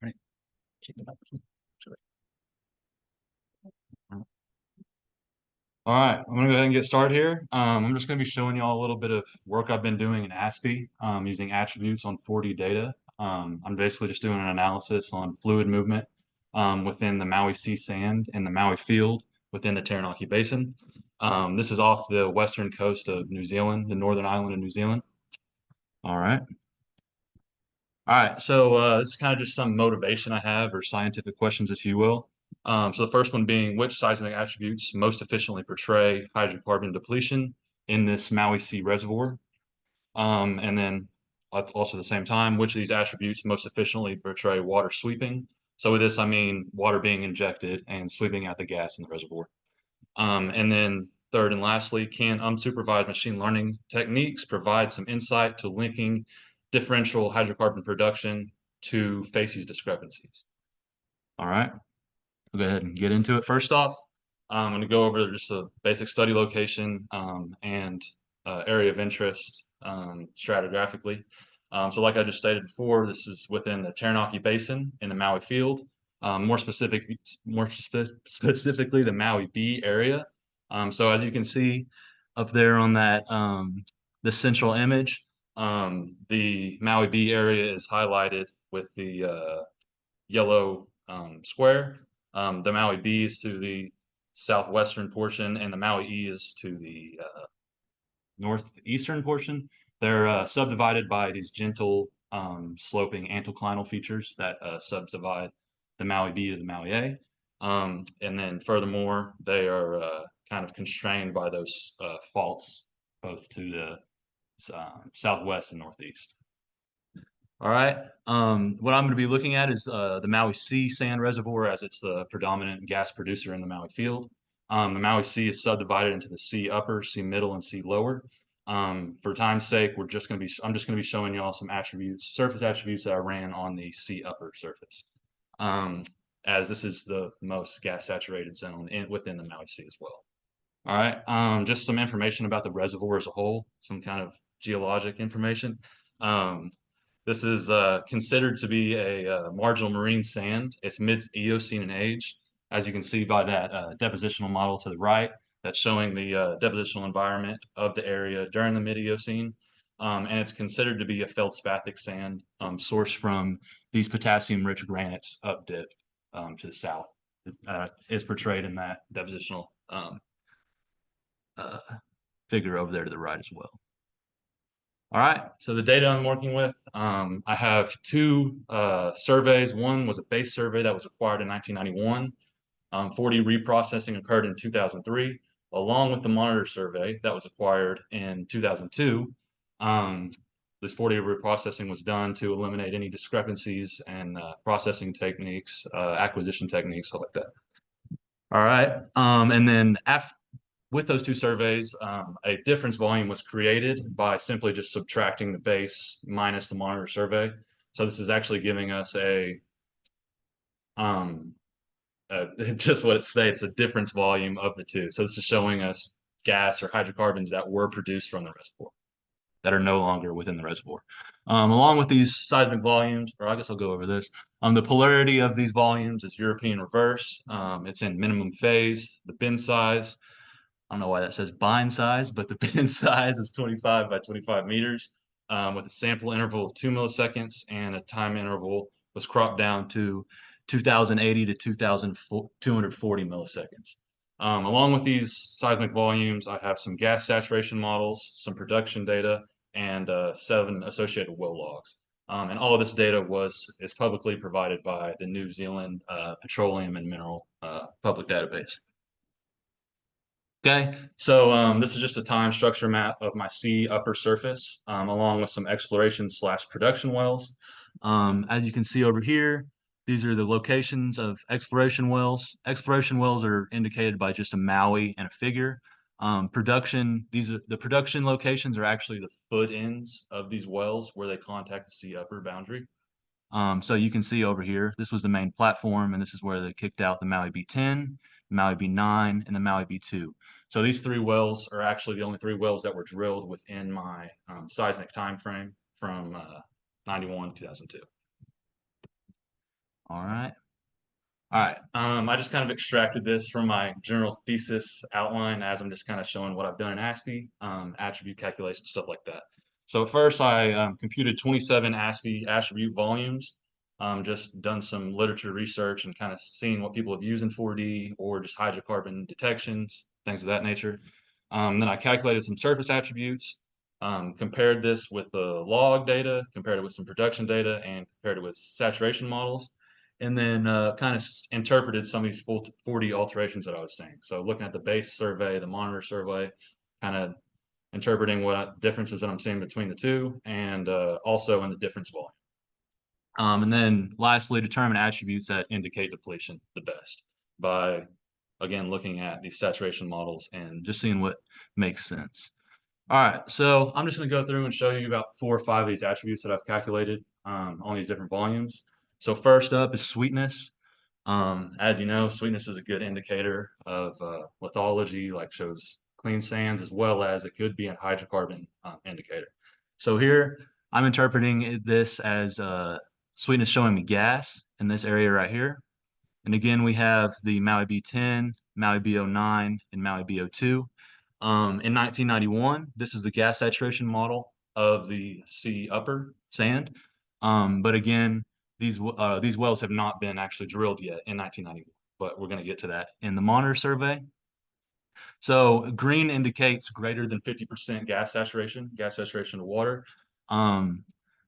Right. All right, I'm gonna go ahead and get started here. I'm just gonna be showing you all a little bit of work I've been doing in AASPI using attributes on 4D data. I'm basically just doing an analysis on fluid movement within the Maui Sea sand and the Maui field within the Taranaki Basin. This is off the western coast of New Zealand, the northern island of New Zealand. All right. All right, so this is kind of just some motivation I have, or scientific questions, if you will. So the first one being, which seismic attributes most efficiently portray hydrocarbon depletion in this Maui Sea reservoir? And then also at the same time, which of these attributes most efficiently portray water sweeping? So with this, I mean water being injected and sweeping out the gas in the reservoir. And then third and lastly, can unsupervised machine learning techniques provide some insight to linking differential hydrocarbon production to facies discrepancies? All right, we'll go ahead and get into it. First off, I'm going to go over just a basic study location and area of interest stratigraphically. So like I just stated before, this is within the Taranaki Basin in the Maui field, more specifically the Maui B area. So as you can see up there on that the central image, the Maui B area is highlighted with the yellow square. The Maui B is to the southwestern portion, and the Maui E is to the northeastern portion. They're subdivided by these gentle sloping anticlinal features that subdivide the Maui B to the Maui A. And then furthermore, they are kind of constrained by those faults, both to the southwest and northeast. All right. What I'm going to be looking at is the Maui Sea sand reservoir, as it's the predominant gas producer in the Maui field. The Maui Sea is subdivided into the Sea upper, Sea middle, and Sea lower. For time's sake, I'm just going to be showing you all some attributes, surface attributes that I ran on the Sea upper surface, as this is the most gas saturated zone within the Maui Sea as well. All right. Just some information about the reservoir as a whole, some kind of geologic information. This is considered to be a marginal marine sand. It's mid-Eocene in age, as you can see by that depositional model to the right. That's showing the depositional environment of the area during the mid-Eocene. And it's considered to be a feldspathic sand sourced from these potassium-rich granites up dip to the south. Is portrayed in that depositional figure over there to the right as well. All right, so the data I'm working with, I have two surveys. One was a base survey that was acquired in 1991. 4D reprocessing occurred in 2003, along with the monitor survey that was acquired in 2002. This 4D reprocessing was done to eliminate any discrepancies and processing techniques, acquisition techniques, stuff like that. All right, and then with those two surveys, a difference volume was created by simply just subtracting the base minus the monitor survey. So this is actually giving us just what it states, a difference volume of the two. So this is showing us gas or hydrocarbons that were produced from the reservoir that are no longer within the reservoir. Along with these seismic volumes, or I guess I'll go over this, the polarity of these volumes is European reverse. It's in minimum phase, the bin size. I don't know why that says bind size, but the bin size is 25 by 25 meters with a sample interval of 2 milliseconds, and a time interval was cropped down to 2080 to 2240 milliseconds. Along with these seismic volumes, I have some gas saturation models, some production data, and 7 associated well logs. And all of this data is publicly provided by the New Zealand Petroleum and Mineral Public Database. Okay, so this is just a time structure map of my sea upper surface, along with some exploration/production wells. As you can see over here, these are the locations of exploration wells. Exploration wells are indicated by just a Maui and a figure. The production locations are actually the foot ends of these wells where they contact the sea upper boundary. So you can see over here, this was the main platform, and this is where they kicked out the Maui B10, Maui B9, and the Maui B2. So these 3 wells are actually the only 3 wells that were drilled within my seismic time frame from 91 to 2002. All right. All right. I just kind of extracted this from my general thesis outline as I'm just kind of showing what I've done in AASPI, attribute calculation, stuff like that. So first I computed 27 AASPI attribute volumes, just done some literature research and kind of seeing what people have used in 4D or just hydrocarbon detections, things of that nature. Then I calculated some surface attributes, compared this with the log data, compared it with some production data, and compared it with saturation models, and then kind of interpreted some of these full 4D alterations that I was seeing. So looking at the base survey, the monitor survey, kind of interpreting what differences that I'm seeing between the two, and also in the difference volume. And then lastly, determine attributes that indicate depletion the best by, again, looking at these saturation models and just seeing what makes sense. All right, so I'm just going to go through and show you about 4 or 5 of these attributes that I've calculated on these different volumes. So first up is sweetness. As you know, sweetness is a good indicator of lithology, like shows clean sands, as well as it could be a hydrocarbon indicator. So here, I'm interpreting this as sweetness showing me gas in this area right here. And again, we have the Maui B10, Maui B09, and Maui B02. In 1991, this is the gas saturation model of the sea upper sand. But again, these wells have not been actually drilled yet in 1991, but we're going to get to that in the monitor survey. So green indicates greater than 50% gas saturation of water. Um,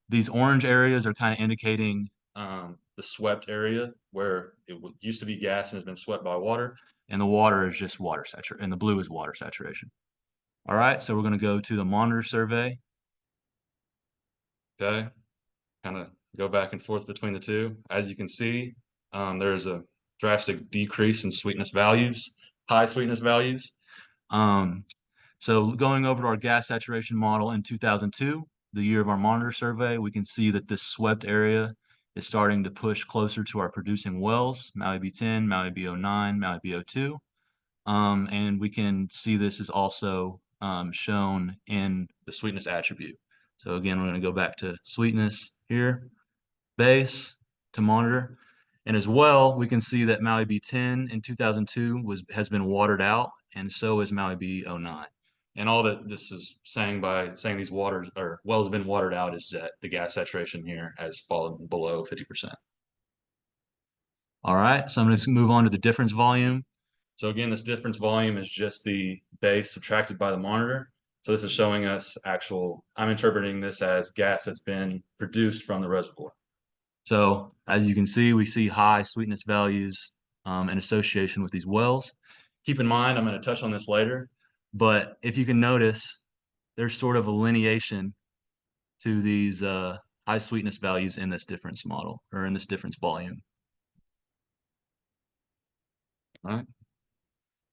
these orange areas are kind of indicating the swept area where it used to be gas and has been swept by water, and the water is just water saturation, and the blue is water saturation. All right, so we're going to go to the monitor survey. Okay, kind of go back and forth between the two. As you can see, there's a drastic decrease in sweetness values, high sweetness values. Um, so going over to our gas saturation model in 2002, the year of our monitor survey, we can see that this swept area is starting to push closer to our producing wells, Maui B10, Maui B09, Maui B02. And we can see this is also shown in the sweetness attribute. So again, we're going to go back to sweetness here, base to monitor. And as well, we can see that Maui B10 in 2002 has been watered out, and so is Maui B09. And all that this is saying by saying these waters or wells have been watered out is that the gas saturation here has fallen below 50%. All right, so I'm going to move on to the difference volume. So again, this difference volume is just the base subtracted by the monitor. So this is showing us I'm interpreting this as gas that's been produced from the reservoir. So as you can see, we see high sweetness values in association with these wells. Keep in mind, I'm going to touch on this later, but if you can notice, there's sort of a lineation to these high sweetness values in this difference model or in this difference volume. All right.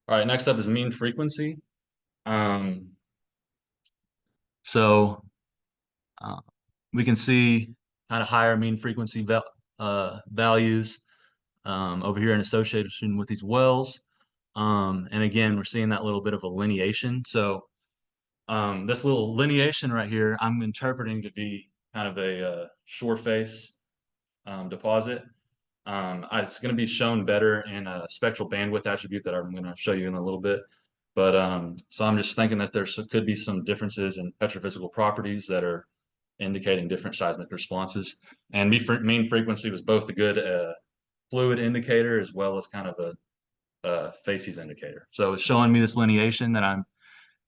All right, next up is mean frequency. Um, so we can see kind of higher mean frequency values over here in association with these wells. And again, we're seeing that little bit of a lineation. So this little lineation right here, I'm interpreting to be kind of a shore face deposit. It's going to be shown better in a spectral bandwidth attribute that I'm going to show you in a little bit. But so I'm just thinking that there could be some differences in petrophysical properties that are indicating different seismic responses. And mean frequency was both a good fluid indicator as well as kind of a facies indicator. So it's showing me this lineation that I'm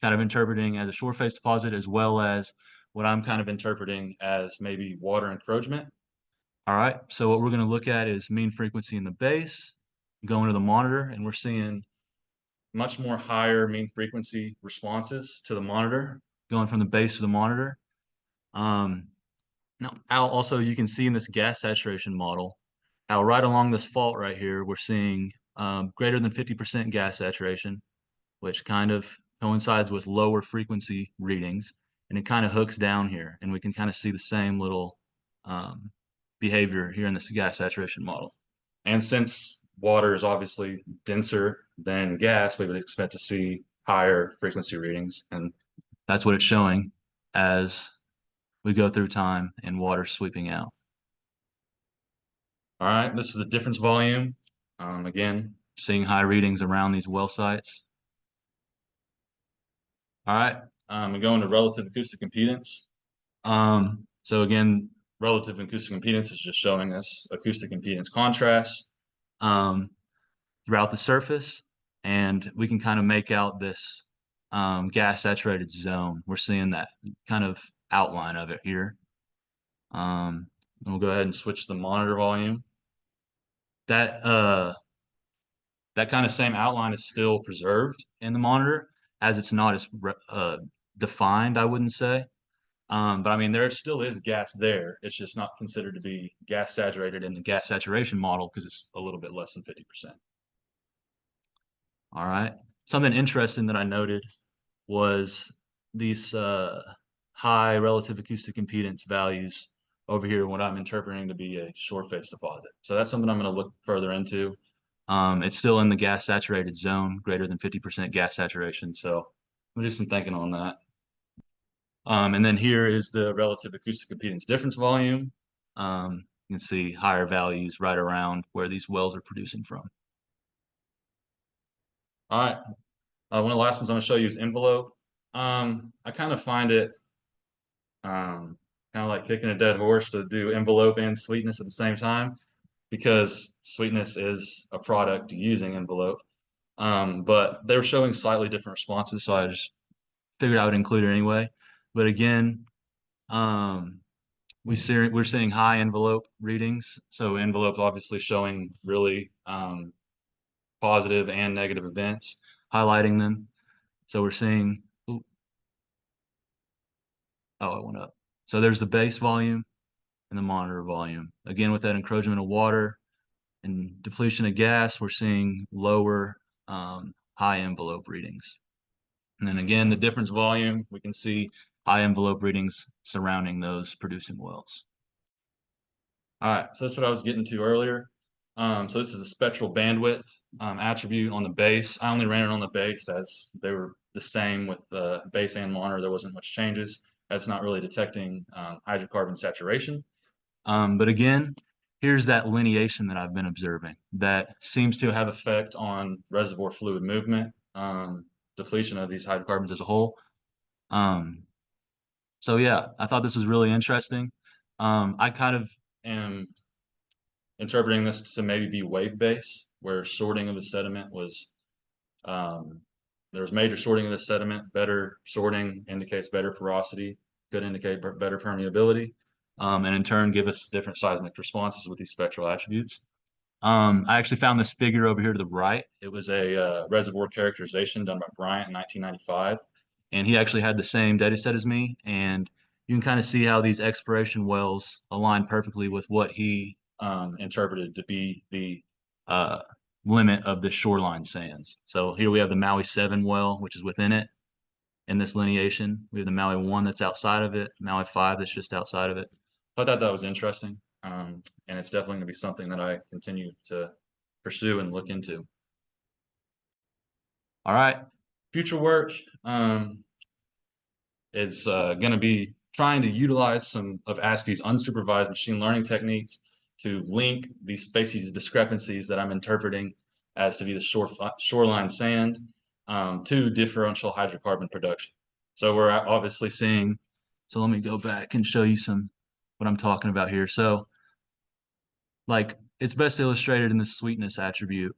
kind of interpreting as a shore face deposit, as well as what I'm kind of interpreting as maybe water encroachment. All right, so what we're going to look at is mean frequency in the base, going to the monitor, and we're seeing much more higher mean frequency responses to the monitor, going from the base to the monitor. Now, also you can see in this gas saturation model, how right along this fault right here, we're seeing greater than 50% gas saturation, which kind of coincides with lower frequency readings, and it kind of hooks down here, and we can kind of see the same little behavior here in this gas saturation model. And since water is obviously denser than gas, we would expect to see higher frequency readings, and that's what it's showing as we go through time and water sweeping out. All right, this is the difference volume. Again, seeing high readings around these well sites. All right, we go into relative acoustic impedance. So again, relative acoustic impedance is just showing us acoustic impedance contrast um, throughout the surface, and we can kind of make out this gas saturated zone. We're seeing that kind of outline of it here. And we'll go ahead and switch the monitor volume. That that kind of same outline is still preserved in the monitor, as it's not as defined, I wouldn't say. But I mean, there still is gas there. It's just not considered to be gas saturated in the gas saturation model because it's a little bit less than 50%. All right. Something interesting that I noted was these high relative acoustic impedance values over here, what I'm interpreting to be a short phase deposit. So that's something I'm going to look further into. It's still in the gas saturated zone, greater than 50% gas saturation. So I'm going to do some thinking on that. And then here is the relative acoustic impedance difference volume. You can see higher values right around where these wells are producing from. All right. One of the last ones I'm going to show you is envelope. I kind of find it kind of like kicking a dead horse to do envelope and sweetness at the same time, because sweetness is a product using envelope. But they were showing slightly different responses, so I just figured I would include it anyway. But again, um, we're seeing high envelope readings. So envelopes obviously showing really positive and negative events, highlighting them. So we're seeing, ooh, oh, it went up. So there's the base volume and the monitor volume. Again, with that encroachment of water and depletion of gas, we're seeing lower high envelope readings. And then again, the difference volume, we can see high envelope readings surrounding those producing wells. All right, so that's what I was getting to earlier. So this is a spectral bandwidth attribute on the base. I only ran it on the base as they were the same with the base and monitor. There wasn't much changes. That's not really detecting hydrocarbon saturation. But again, here's that lineation that I've been observing that seems to have effect on reservoir fluid movement, depletion of these hydrocarbons as a whole. So yeah, I thought this was really interesting. I kind of am interpreting this to maybe be wave base, where sorting of the sediment was um, there was major sorting of the sediment. Better sorting indicates better porosity, could indicate better permeability, and in turn give us different seismic responses with these spectral attributes. I actually found this figure over here to the right. It was a reservoir characterization done by Bryant in 1995, and he actually had the same data set as me. And you can kind of see how these exploration wells align perfectly with what he interpreted to be the uh, limit of the shoreline sands. So here we have the Maui 7 well, which is within it in this lineation. We have the Maui 1 that's outside of it, Maui 5 that's just outside of it. I thought that was interesting, and it's definitely going to be something that I continue to pursue and look into. All right, future work is going to be trying to utilize some of AASPI's unsupervised machine learning techniques to link these species discrepancies that I'm interpreting as to be the shoreline sand to differential hydrocarbon production. So we're obviously seeing, so let me go back and show you what I'm talking about here. So like it's best illustrated in the sweetness attribute.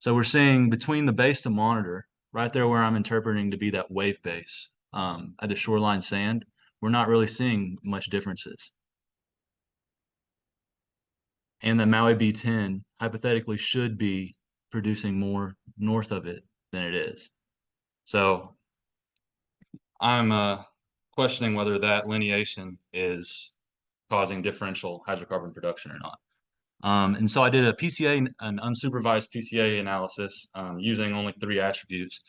So we're seeing between the base to monitor, right there where I'm interpreting to be that wave base at the shoreline sand, we're not really seeing much differences. And the Maui B10 hypothetically should be producing more north of it than it is. So I'm questioning whether that lineation is causing differential hydrocarbon production or not. And so I did a PCA, an unsupervised PCA analysis using only 3 attributes.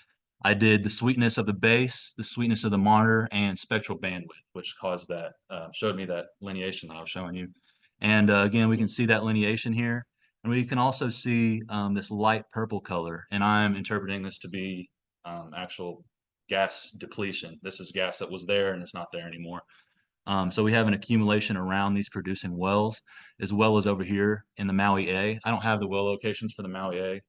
I did the sweetness of the base, the sweetness of the monitor, and spectral bandwidth, which caused that, showed me that lineation that I was showing you. And again, we can see that lineation here. And we can also see this light purple color. And I'm interpreting this to be actual gas depletion. This is gas that was there and it's not there anymore. So we have an accumulation around these producing wells, as well as over here in the Maui A. I don't have the well locations for the Maui A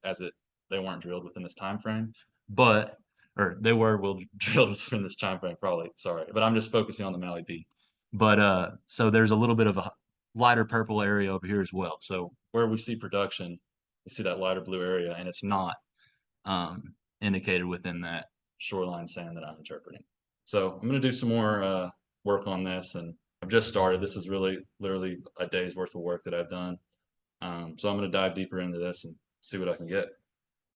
they weren't drilled within this time frame, but or they were well drilled within this time frame probably. Sorry, but I'm just focusing on the Maui B. But so there's a little bit of a lighter purple area over here as well. So where we see production, we see that lighter blue area, and it's not indicated within that shoreline sand that I'm interpreting. So I'm going to do some more work on this, and I've just started. This is really literally a day's worth of work that I've done. So I'm going to dive deeper into this and see what I can get.